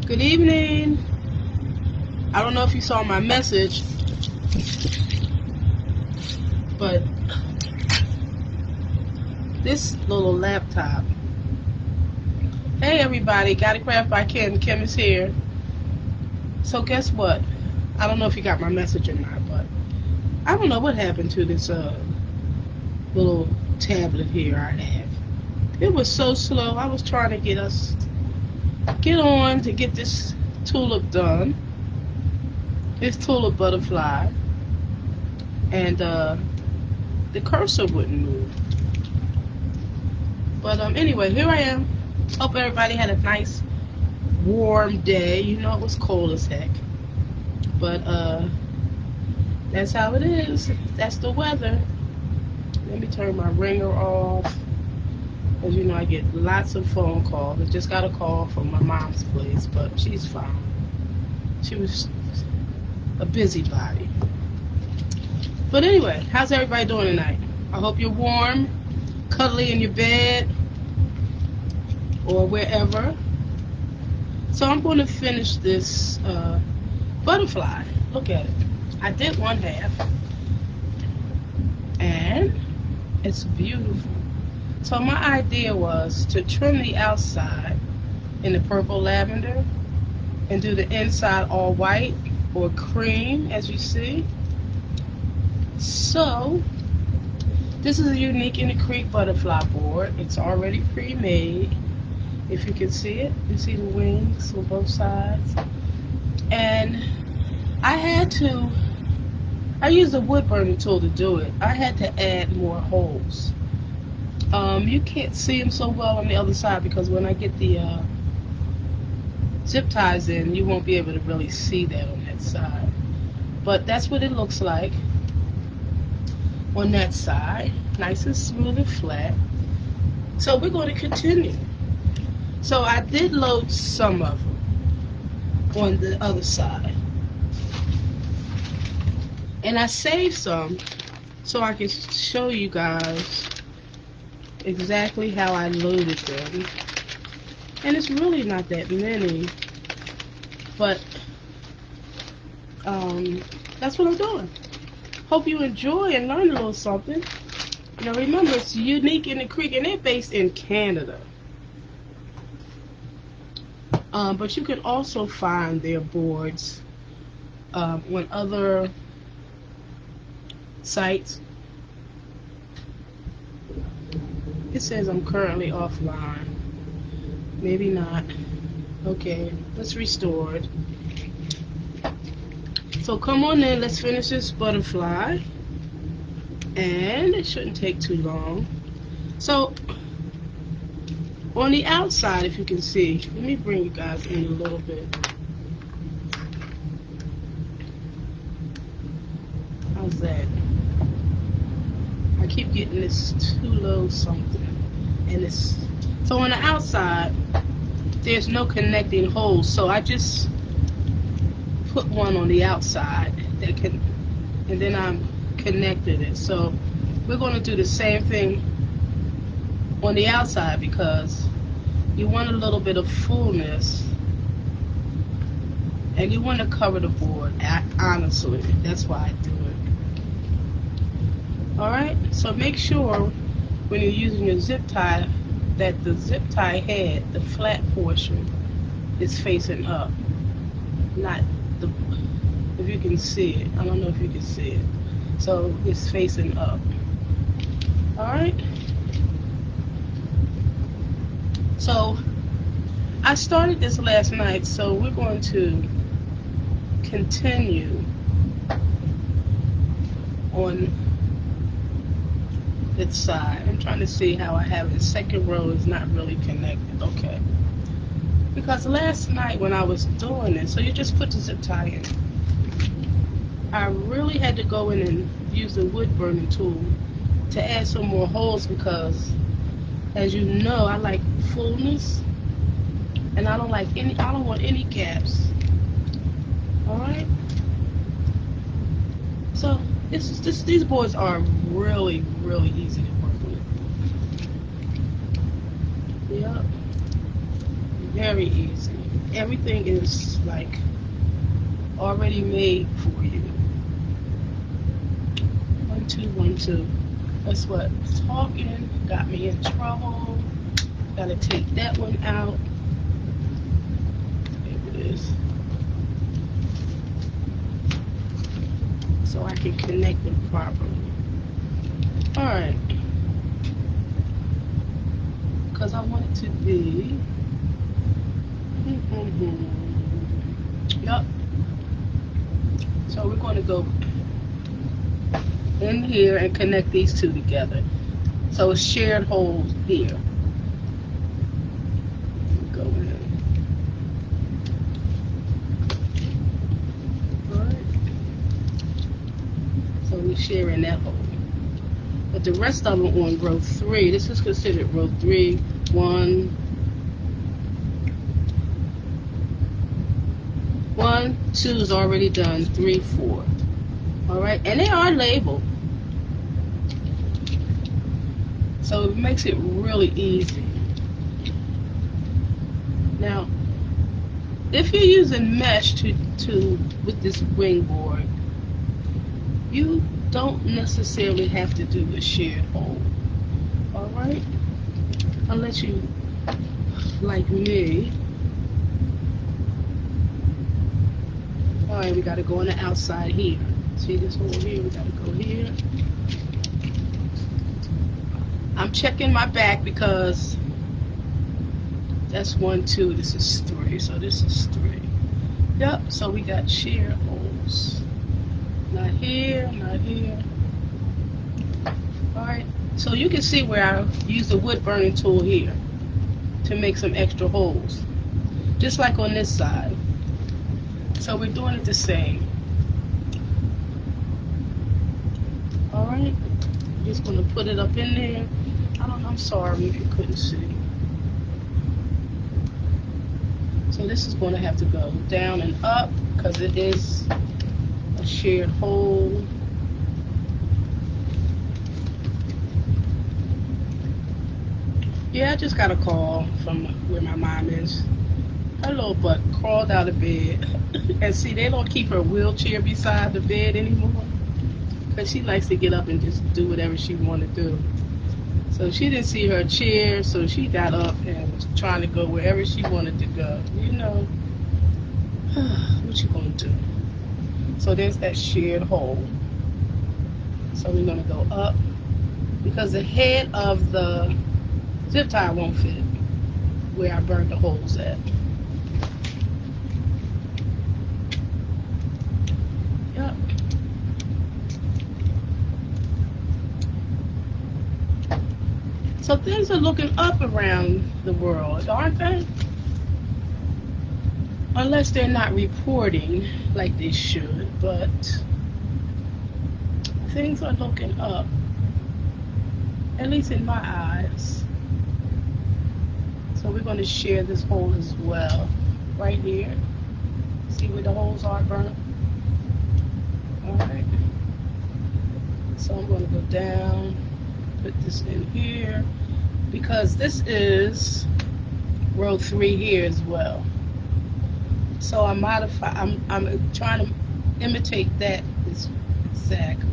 Good evening. I don't know if you saw my message, but this little laptop. Hey everybody, Got It Craft by Kim. Kim is here. So guess what? I don't know if you got my message or not, but I don't know what happened to this little tablet here I have. It was so slow. I was trying to get on to get this tulip done. This Tulip Butterfly. And the cursor wouldn't move. But anyway, here I am. Hope everybody had a nice warm day. You know it was cold as heck. But that's how it is. That's the weather. Let me turn my ringer off. As you know, I get lots of phone calls. I just got a call from my mom's place, but she's fine. She was a busybody. But anyway, how's everybody doing tonight? I hope you're warm, cuddly in your bed, or wherever. So I'm going to finish this butterfly. Look at it. I did one half, and it's beautiful. So my idea was to trim the outside in the purple lavender and do the inside all white or cream, as you see. So this is a Unique in the Creek butterfly board. It's already pre-made. If you can see it, you see the wings on both sides. And I used a wood burning tool to do it. I had to add more holes. You can't see them so well on the other side because when I get the zip ties in, you won't be able to really see that on that side. But that's what it looks like on that side. Nice and smooth and flat. So we're going to continue. So I did load some of them on the other side. And I saved some so I can show you guys exactly how I loaded them. And it's really not that many, but that's what I'm doing. Hope you enjoy and learn a little something. Now remember, it's Unique in the Creek, and they're based in Canada. But you can also find their boards on other sites. It says I'm currently offline. Maybe not. Okay, let's restore it. So come on in, let's finish this butterfly. And it shouldn't take too long. So on the outside, if you can see, let me bring you guys in a little bit. How's that? I keep getting this too low something. And so on the outside, there's no connecting holes. So I just put one on the outside that can, and then I'm connected it. So we're going to do the same thing on the outside because you want a little bit of fullness and you want to cover the board. Honestly, that's why I do it. Alright, so make sure when you're using your zip tie that the zip tie head, the flat portion, is facing up, not the, if you can see it, I don't know if you can see it, so it's facing up. Alright, so I started this last night, so we're going to continue on its side. I'm trying to see how I have it. Second row is not really connected. Okay. Because last night when I was doing this, so you just put the zip tie in. I really had to go in and use the wood burning tool to add some more holes because, as you know, I like fullness and I don't want any gaps. Alright? So these boards are really, really easy to work with. Yep. Very easy. Everything is like already made for you. 1, 2, 1, 2. That's what talking got me in trouble. Gotta take that one out. There it is. So I can connect them properly. Alright. Because I want it to be. Yup. So we're going to go in here and connect these two together. So it's shared holes here. Go in. Alright. So we're sharing that hole. But the rest of them on row 3, this is considered row 3. 1, 2 is already done. 3, 4. Alright, and they are labeled. So it makes it really easy. Now, if you're using mesh with this wing board, you don't necessarily have to do a shared hole. Alright? Unless you, like me. Alright, we gotta go on the outside here. See this hole here? We gotta go here. I'm checking my back because that's 1, 2, this is 3, so this is 3. Yep, so we got shared holes. Not here, not here. Alright, so you can see where I use the wood burning tool here to make some extra holes. Just like on this side. So we're doing it the same. Alright, just going to put it up in there. I'm sorry if you couldn't see. So this is going to have to go down and up because it is a shared hole. Yeah, I just got a call from where my mom is. Her little butt crawled out of bed. And see, they don't keep her wheelchair beside the bed anymore. Because she likes to get up and just do whatever she want to do. So she didn't see her chair, so she got up and was trying to go wherever she wanted to go. You know, what you gonna do? So there's that shared hole. So we're gonna go up because the head of the zip tie won't fit where I burned the holes at. Yep. So things are looking up around the world, aren't they? Unless they're not reporting like they should, but things are looking up, at least in my eyes. So we're going to share this hole as well, right here. See where the holes are burnt? Alright. So I'm going to go down, put this in here, because this is row 3 here as well. So I'm trying to imitate that exactly.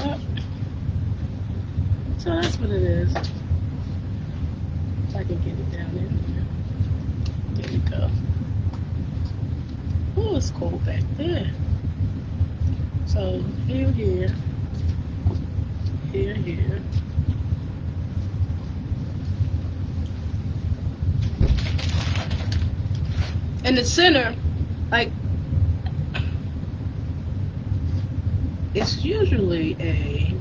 Yep. So that's what it is. If I can get it down in there. There we go. Oh, it's cold back there. So here, here, here, here. In the center, like, it's usually a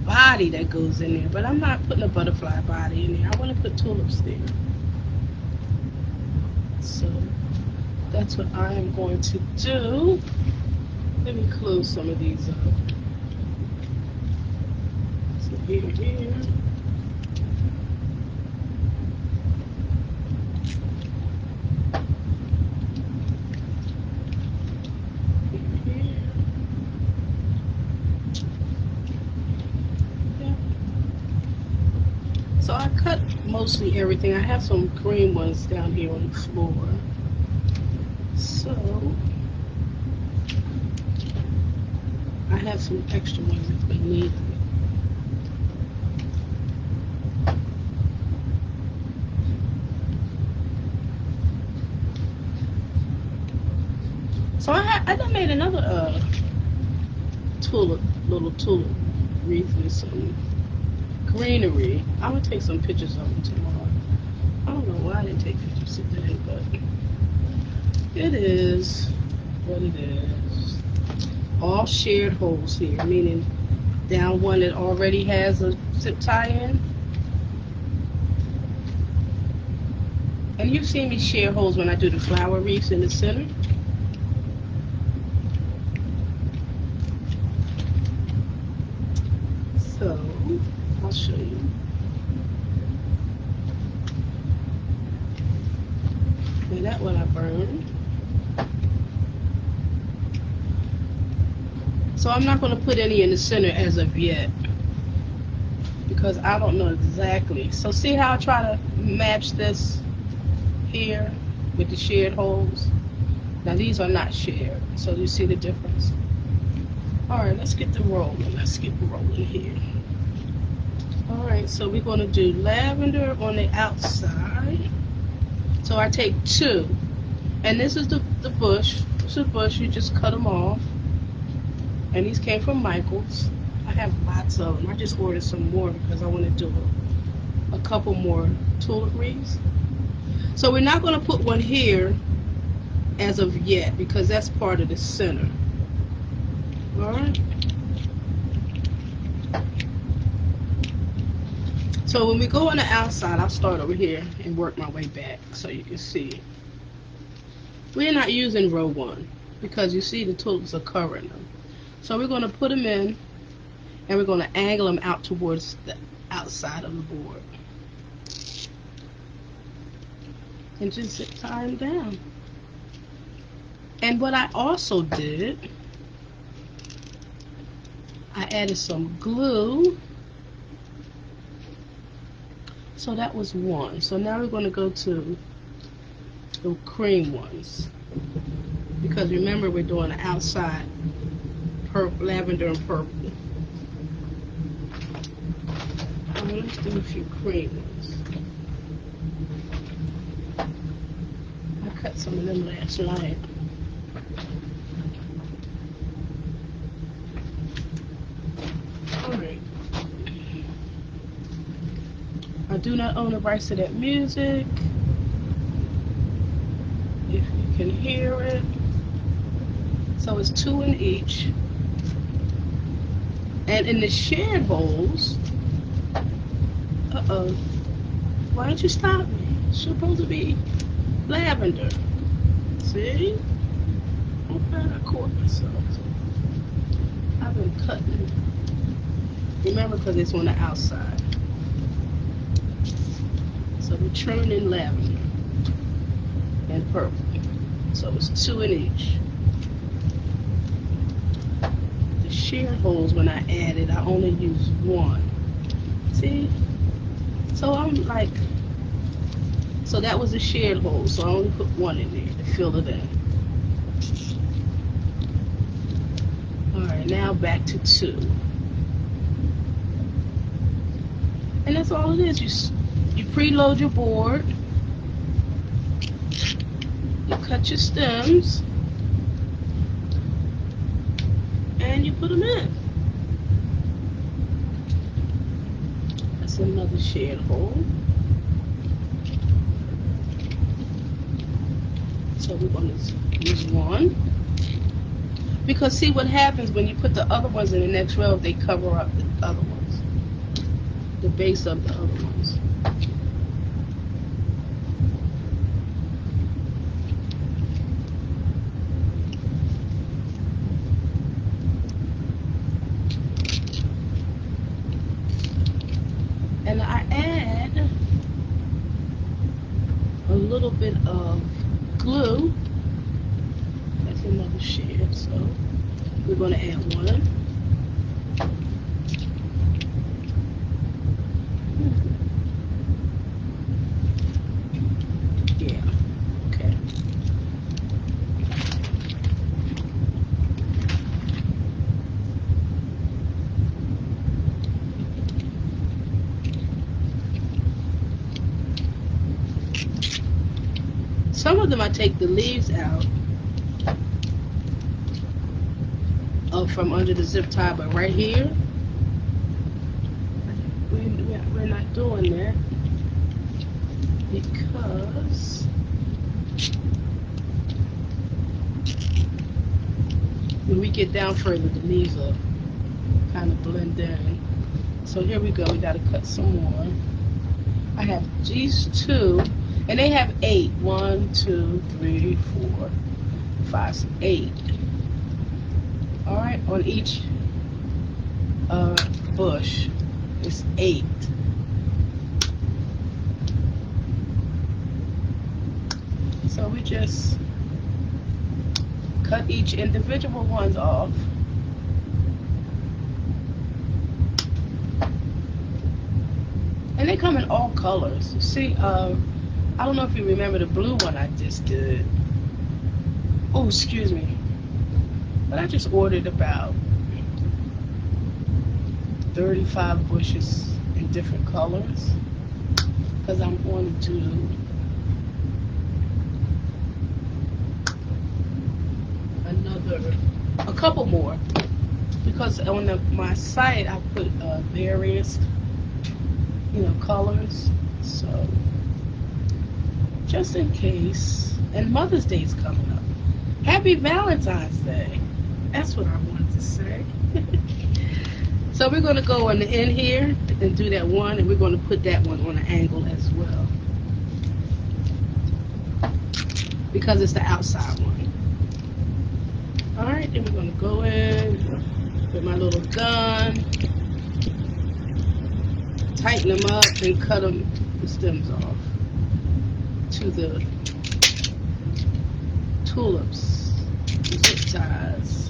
body that goes in there, but I'm not putting a butterfly body in there. I want to put tulips there. So that's what I am going to do. Let me close some of these up. So here, here. So I cut mostly everything. I have some green ones down here on the floor. So I have some extra ones if we need them. So I done made another little tulip wreath with some greenery. I'm gonna take some pictures of them tomorrow. I don't know why I didn't take pictures today, but it is what it is. All shared holes here, meaning down one that already has a zip tie in. And you've seen me share holes when I do the flower wreaths in the center. So I'll show you. And that one I burned. So I'm not going to put any in the center as of yet, because I don't know exactly. So see how I try to match this here with the shared holes? Now these are not shared, so you see the difference? Alright, let's get them rolling. Let's get rolling here. Alright, so we're going to do lavender on the outside. So I take two, and this is the bush. This is the bush, you just cut them off. And these came from Michael's. I have lots of them. I just ordered some more because I want to do a couple more tulip wreaths. So we're not going to put one here as of yet because that's part of the center. Alright. So when we go on the outside, I'll start over here and work my way back so you can see. We're not using row one because you see the tulips are covering them. So we're going to put them in and we're going to angle them out towards the outside of the board. And just zip tie them down. And what I also did, I added some glue. So that was one. So now we're going to go to the cream ones. Because remember, we're doing the outside purple, lavender and purple. Let's do a few cream ones. I cut some of them last night. Alright. I do not own the rights to that music. If you can hear it. So it's two in each. And in the shared holes, why don't you stop me? It's supposed to be lavender. See? Okay, I caught myself. I've been cutting. Remember, because it's on the outside. So we're trimming in lavender and purple. So it's two in each. The shared holes, when I added, I only used one. See? So I'm like, so that was a shared hole, so I only put one in there to fill it in. Alright, now back to two. And that's all it is. You preload your board, you cut your stems, and you put them in. That's another shared hole. So we're going to use one. Because see what happens when you put the other ones in the next row, they cover up the other ones. The base of the other ones. And I add a little bit of glue. That's another shade, so we're going to add one. some of them I take the leaves out from under the zip tie, but right here, we're not doing that because when we get down further, the leaves will kind of blend in. So here we go, we got to cut some more. I have these two, and they have 8. 1, 2, 3, 4, 5, 8. All right, on each bush, it's 8. So we just cut each individual ones off. And they come in all colors. You see, I don't know if you remember the blue one I just did. Oh, excuse me. But I just ordered about 35 bushes in different colors because I'm going to do a couple more, because on my site I put various colors, so just in case. And Mother's Day is coming up. Happy Valentine's Day. That's what I wanted to say. So we're going to go on the end here and do that one, and we're going to put that one on an angle as well because it's the outside one. Alright, then we're going to go in with my little gun, tighten them up, and cut the stems off to the tulips, zip ties.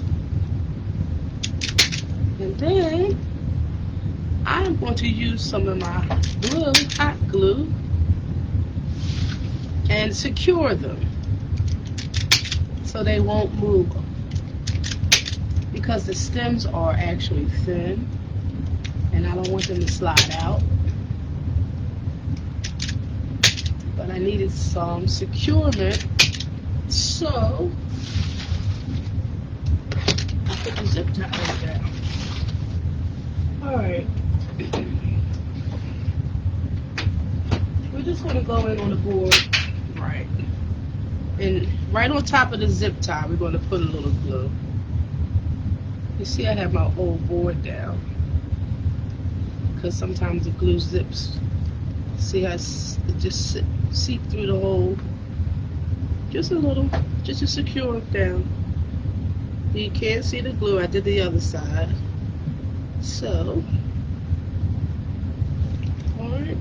And then I'm going to use some of my glue, hot glue, and secure them so they won't move, because the stems are actually thin and I don't want them to slide out. But I needed some securement, so I put the zip ties down. Alright. We're just going to go in on the board, right. And right on top of the zip tie, we're going to put a little glue. You see I have my old board down, because sometimes the glue zips. See how it just seep through the hole? Just a little, just to secure it down. You can't see the glue. I did the other side. So, alright.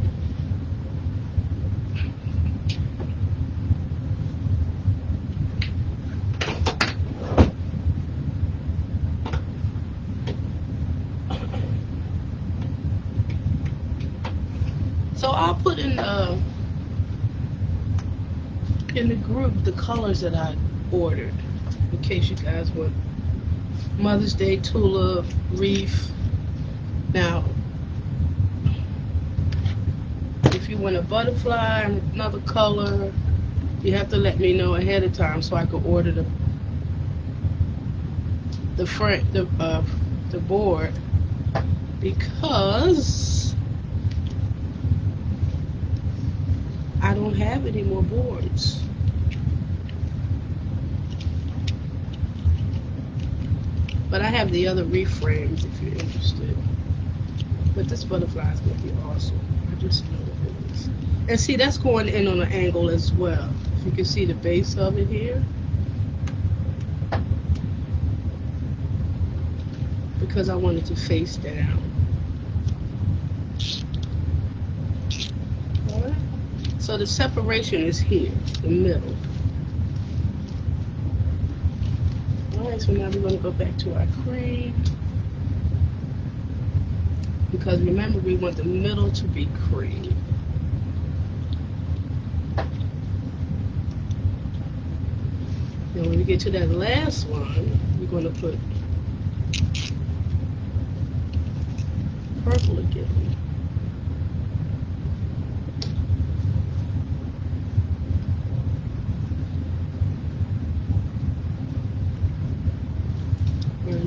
So I'll put in the group the colors that I ordered, in case you guys want Mother's Day tulip, wreath. Now, if you want a butterfly and another color, you have to let me know ahead of time so I can order the board, because I don't have any more boards. But I have the other wreath frames if you're interested. But this butterfly is going to be awesome. I just know it is. And see, that's going in on an angle as well. If you can see the base of it here. Because I want it to face down. Alright. So the separation is here, the middle. Alright, so now we're going to go back to our cream. Because remember, we want the middle to be cream. Now when we get to that last one, we're going to put purple again.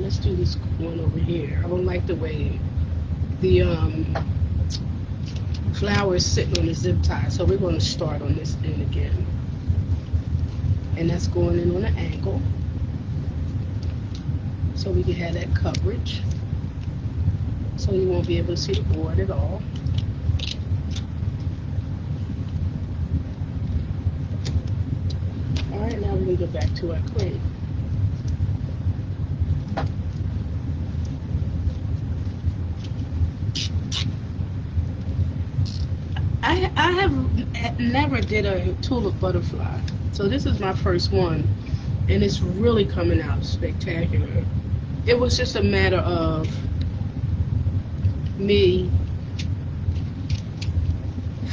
let's do this one over here. I don't like the way the flower is sitting on the zip tie, so we're going to start on this end again, and that's going in on an angle so we can have that coverage, so you won't be able to see the board at all. Alright, now we're going to go back to our cream. I have never did a tulip butterfly, so this is my first one, and it's really coming out spectacular. It was just a matter of me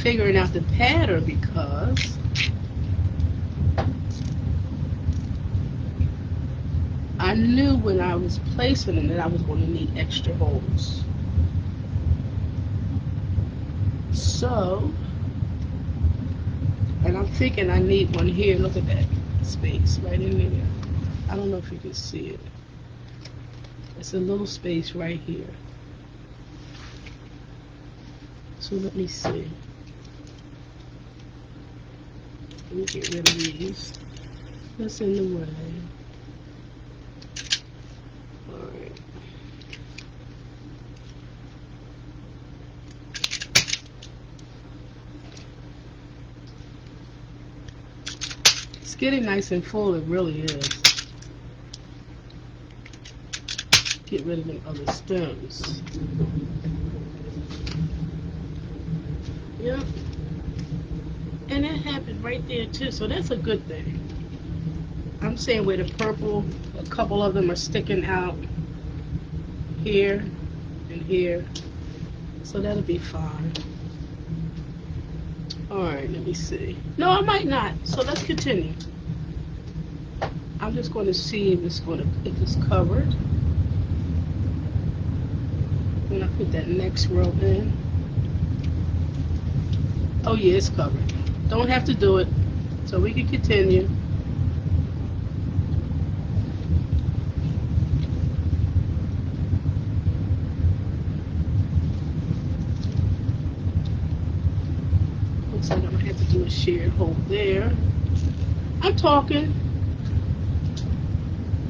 figuring out the pattern, because I knew when I was placing them that I was going to need extra holes. So, and I'm thinking I need one here. Look at that space right in there. I don't know if you can see it. It's a little space right here. So let me see. Let me get rid of these. That's in the way. Alright. It's getting nice and full, it really is. Get rid of them other stems. Yep. And it happened right there too, so that's a good thing. I'm saying where the purple, a couple of them are sticking out here and here, so that'll be fine. Alright, let me see. No, I might not, so let's continue. I'm just going to see if it's covered. When I put that next row in. Oh yeah, it's covered. Don't have to do it, so we can continue. Looks like I'm gonna have to do a shared hole there. I'm talking.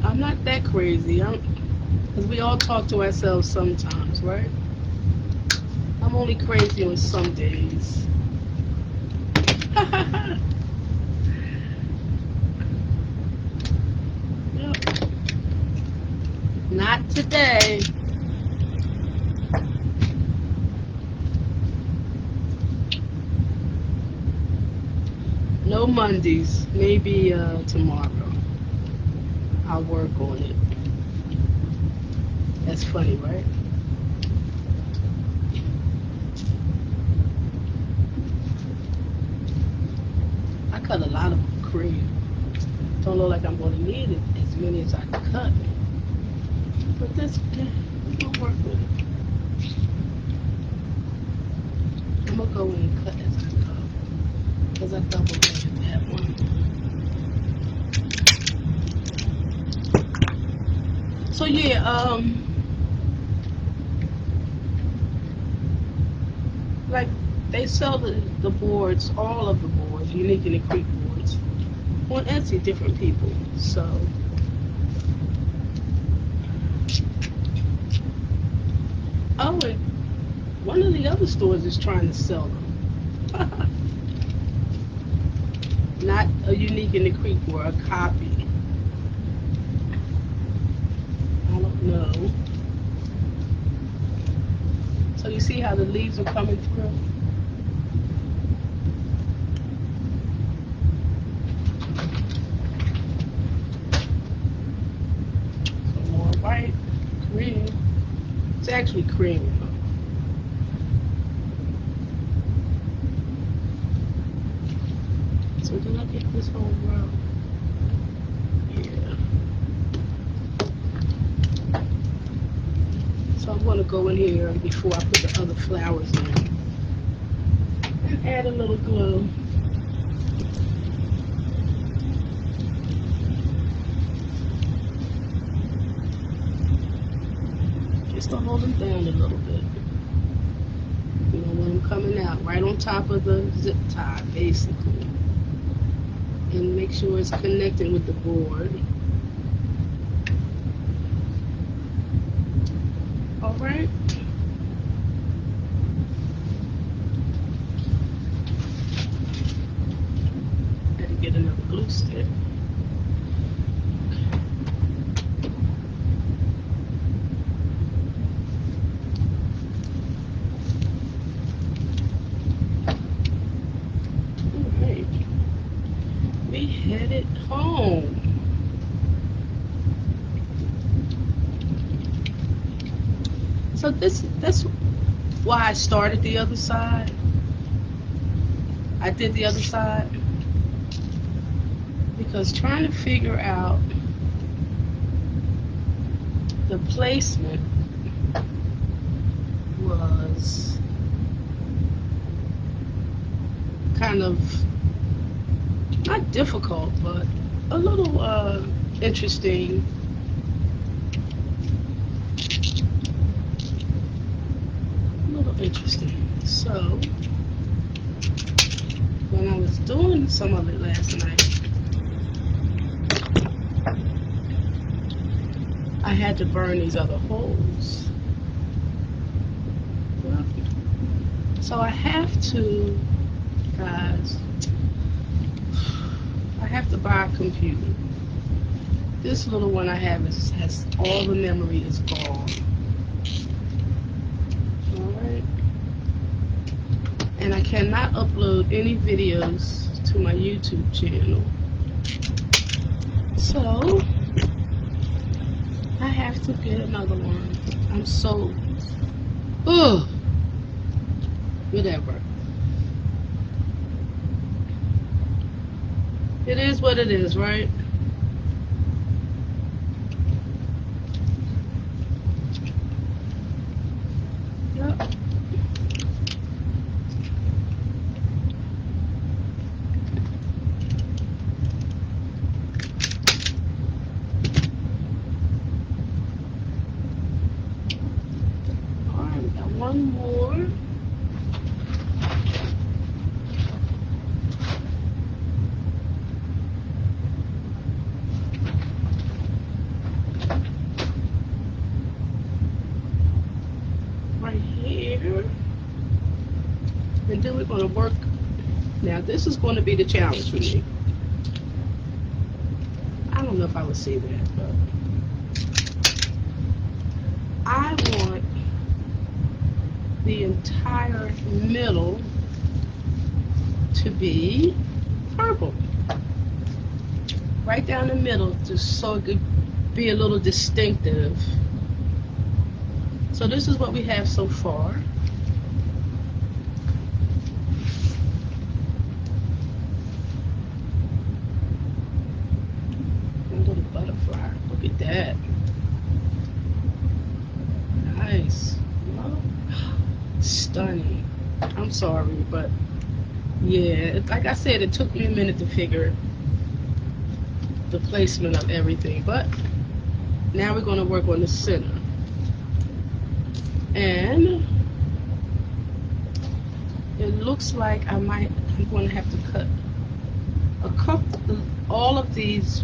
I'm not that crazy. Because we all talk to ourselves sometimes, right? I'm only crazy on some days. Yep. Not today. No Mondays. Maybe tomorrow. I'll work on it. That's funny, right? I cut a lot of cream. Don't look like I'm going to need it as many as I cut. But that's okay. We'll work with it. I'm going to go in and cut as I go, because I double measured that one. So yeah, like they sell the boards, all of the boards, Unique and the Creek boards, on Etsy, different people. So oh, and one of the other stores is trying to sell them. Not a Unique in the Creek board, a copy. I don't know. So you see how the leaves are coming through? Some more white, cream. It's actually cream. So did I get this whole row? Yeah. So I'm going to go in here before I put the other flowers in and add a little glue. just to hold them down a little bit. You don't want them coming out right on top of the zip tie, basically. And make sure it's connecting with the board. Alright. Had to get another glue stick. Headed home. So that's why I started the other side. I did the other side because trying to figure out the placement was kind of not difficult, but a little interesting. So when I was doing some of it last night, I had to burn these other holes. So I have to, guys, I have to buy a computer. This little one I have has all the memory is gone. Alright. And I cannot upload any videos to my YouTube channel. So I have to get another one. I'm so whatever. It is what it is, right? Yep. Alright, we got one more. And then we're going to work. Now this is going to be the challenge for me. I don't know if I would say that, but I want the entire middle to be purple. Right down the middle, just so it could be a little distinctive. So this is what we have so far. Tulip Butterfly. Look at that. Nice. Well, stunning. I'm sorry, but yeah, like I said, it took me a minute to figure the placement of everything. But now we're going to work on the center. And it looks like I'm going to have to cut all of these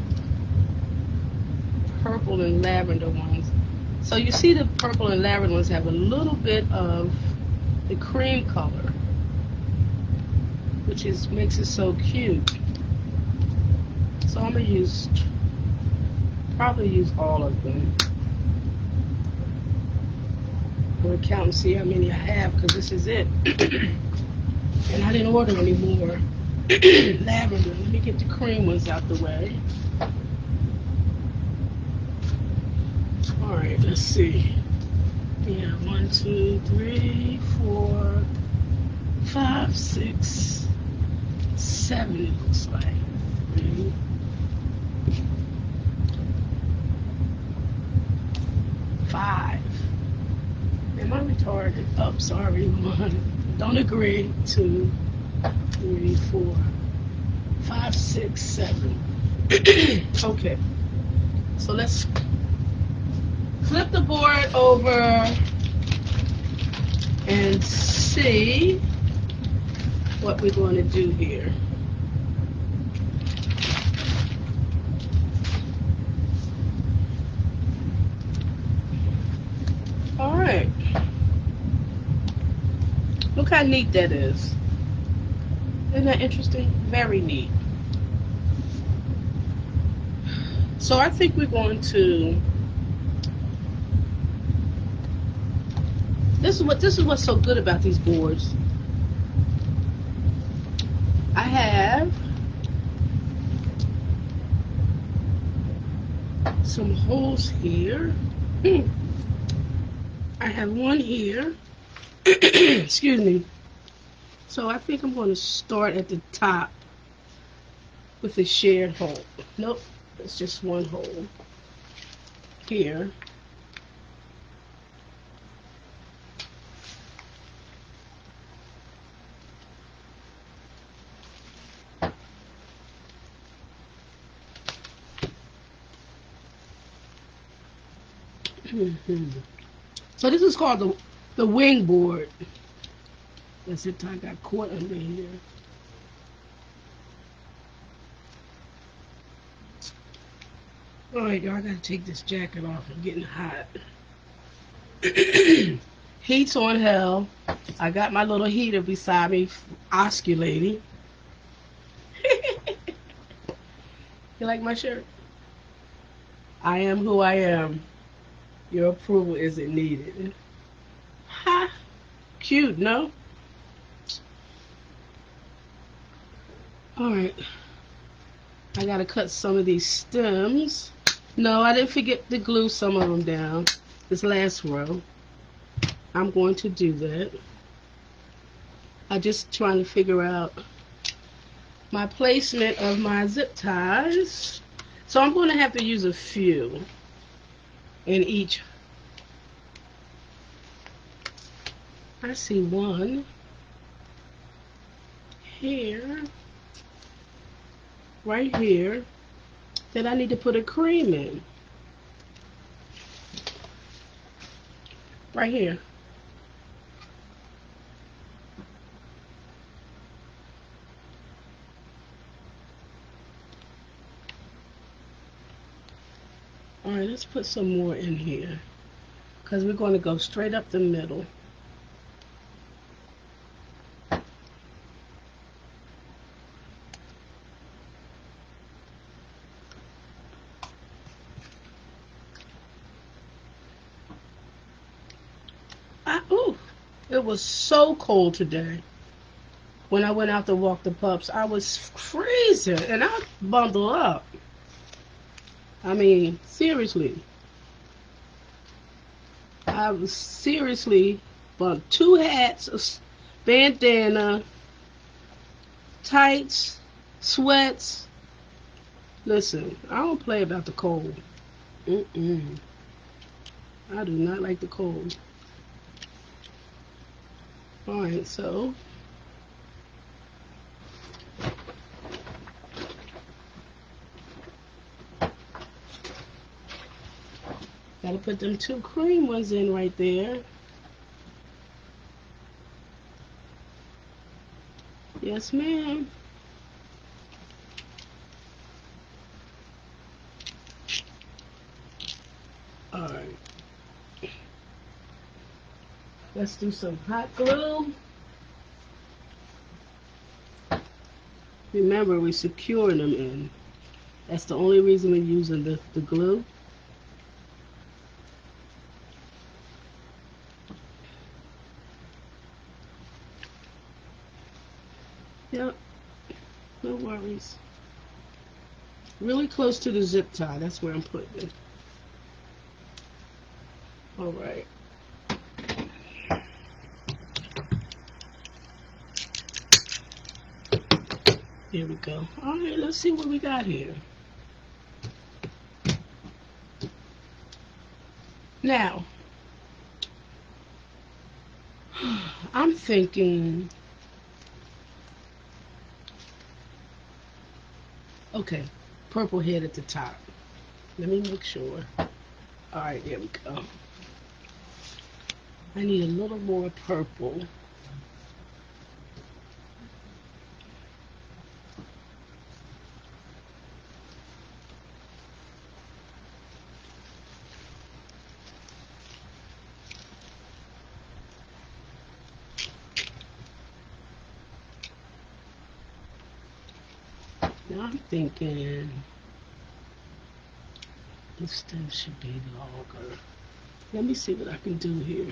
purple and lavender ones. So you see the purple and lavender ones have a little bit of the cream color, which makes it so cute. So I'm going to probably use all of them. I'm going to count and see how many I have, because this is it. And I didn't order any more lavender. Let me get the cream ones out the way. Alright, let's see. Yeah, 1, 2, 3, 4, 5, 6, 7 it looks like. 3, 5. Am I retarded? Oh, sorry. 1. Don't agree. 2, 3, 4, 5, 6, 7. Okay. So let's flip the board over and see what we're going to do here. All right. Look how neat that is. Isn't that interesting? Very neat. So I think we're going to. This is what's so good about these boards. I have some holes here. I have one here. Excuse me. So I think I'm going to start at the top with a shared hole. Nope, it's just one hole here. So this is called the wing board. That's it. I got caught under here. All right, y'all. I gotta take this jacket off. I'm getting hot. Heat's on hell. I got my little heater beside me, osculating. You like my shirt? I am who I am. Your approval isn't needed. Ha! Cute, no? Alright. I gotta cut some of these stems. No, I didn't forget to glue some of them down. This last row. I'm going to do that. I'm just trying to figure out my placement of my zip ties. So I'm going to have to use a few in each. I see one here, right here, that I need to put a cream in. Right here. Alright, let's put some more in here, because we're going to go straight up the middle. Ooh, it was so cold today. When I went out to walk the pups, I was freezing, and I bundled up. I mean, seriously. I was seriously bundled. 2 hats, a bandana, tights, sweats. Listen, I don't play about the cold. I do not like the cold. Alright, so gotta put them 2 cream ones in right there. Yes, ma'am. Alright. Let's do some hot glue. Remember, we're securing them in. That's the only reason we're using the glue. Yep, no worries. Really close to the zip tie, that's where I'm putting it. Alright. Here we go. Alright, let's see what we got here. Now, I'm thinking, okay, purple head at the top. Let me make sure. Alright, there we go. I need a little more purple. Now I'm thinking this stem should be longer. Let me see what I can do here.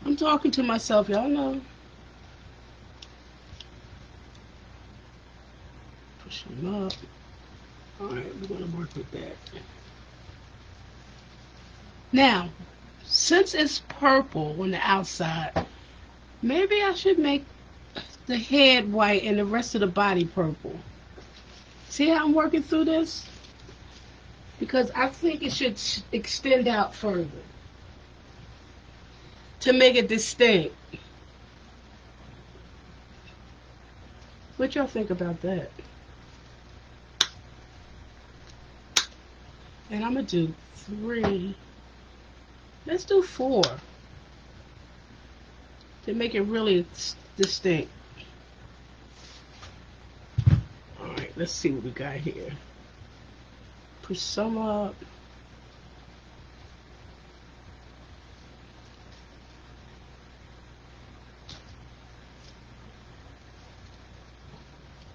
I'm talking to myself, y'all know. Push them up. Alright, we're going to work with that. Now, since it's purple on the outside, maybe I should make the head white and the rest of the body purple. See how I'm working through this? Because I think it should extend out further to make it distinct. What y'all think about that? And I'm going to do 3. Let's do 4 to make it really distinct. Alright, let's see what we got here. Push some up.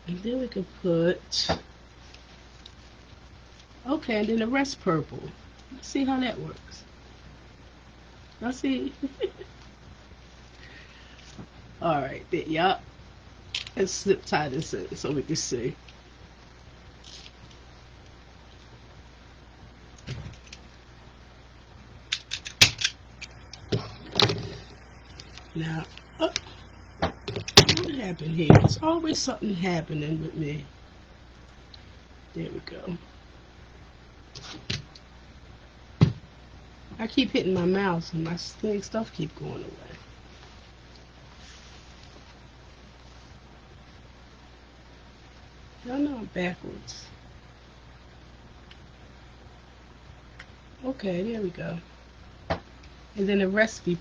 And then we can put, okay, and then the rest purple. Let's see how that works. Let's see. Alright, yup. Let's slip tie this in so we can see. Now, what happened here? There's always something happening with me. There we go. I keep hitting my mouse and my stuff keep going away. Y'all know I'm backwards. Okay, there we go. And then the rest be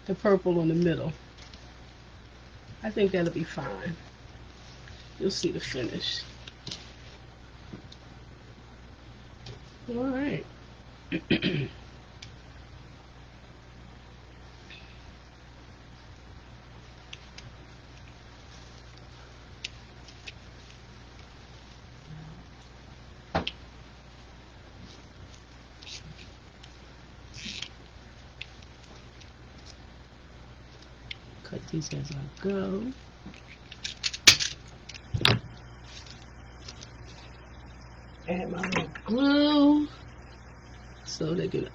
the purple in the middle. I think that'll be fine. You'll see the finish. Alright. Cut these as I go. Add my little glue so they can.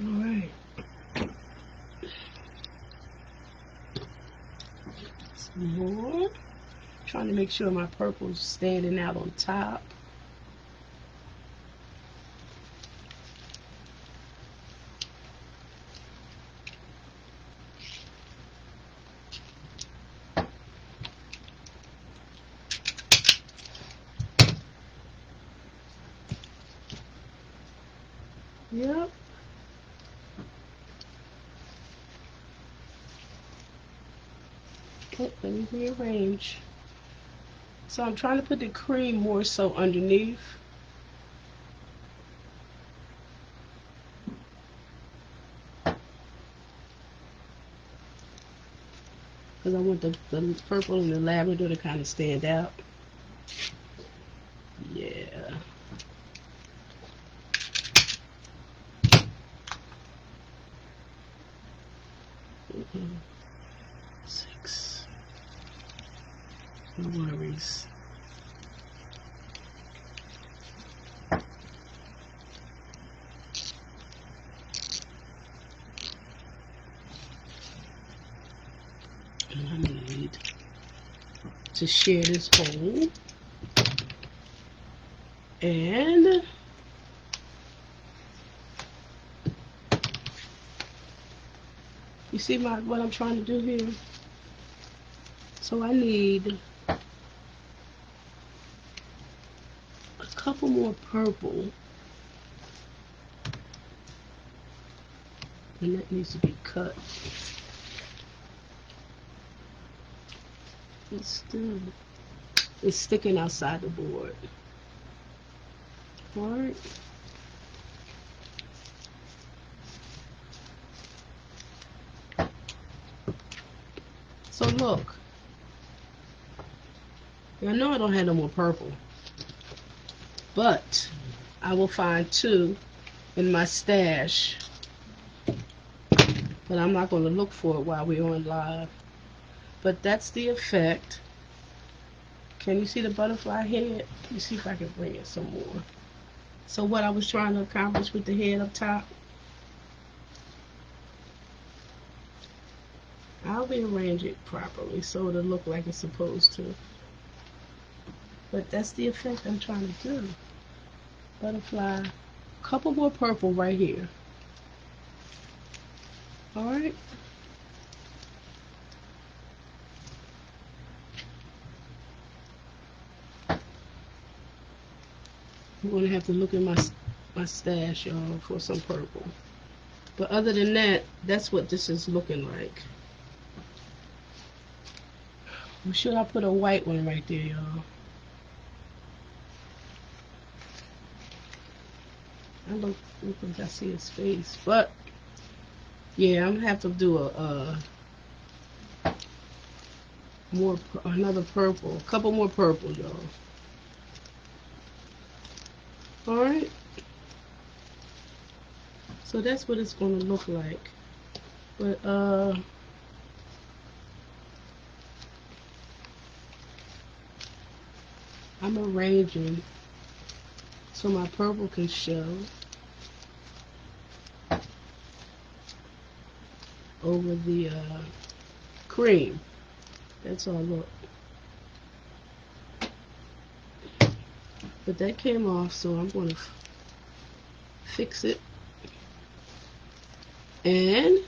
Alright. Some more. Trying to make sure my purple's standing out on top. Yep. Okay, let me rearrange. So I'm trying to put the cream more so underneath. Because I want the purple and the lavender to kind of stand out. Yeah. Mm-mm. 6. No worries. And I need to share this hole. And You see what I'm trying to do here? So I need a couple more purple. And that needs to be cut. It's sticking outside the board. Alright. So look. I know I don't have no more purple. But I will find 2 in my stash. But I'm not going to look for it while we're on live. But that's the effect. Can you see the butterfly head? Let me see if I can bring it some more. So what I was trying to accomplish with the head up top, I'll rearrange it properly so it'll look like it's supposed to. But that's the effect I'm trying to do. Butterfly. Couple more purple right here. Alright. I'm going to have to look in my stash, y'all, for some purple. But other than that, that's what this is looking like. Or should I put a white one right there, y'all? I don't look like I see his face, but yeah, I'm gonna have to do another purple, a couple more purple, y'all. All right. So that's what it's gonna look like. But I'm arranging so my purple can show over the cream. That's all. Look. But that came off, so I'm going to fix it. And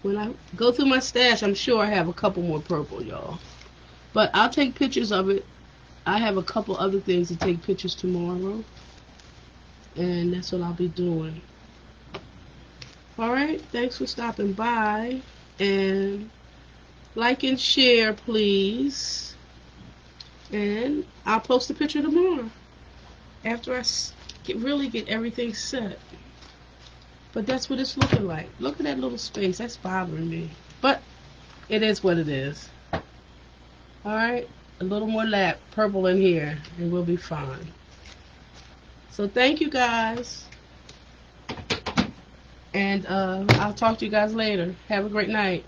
when I go through my stash, I'm sure I have a couple more purple, y'all. But I'll take pictures of it. I have a couple other things to take pictures tomorrow. And that's what I'll be doing. Alright, thanks for stopping by. And like and share, please. And I'll post a picture tomorrow after I really get everything set. But that's what it's looking like. Look at that little space. That's bothering me. But it is what it is. Alright, a little more purple in here and we'll be fine. So thank you guys. And I'll talk to you guys later. Have a great night.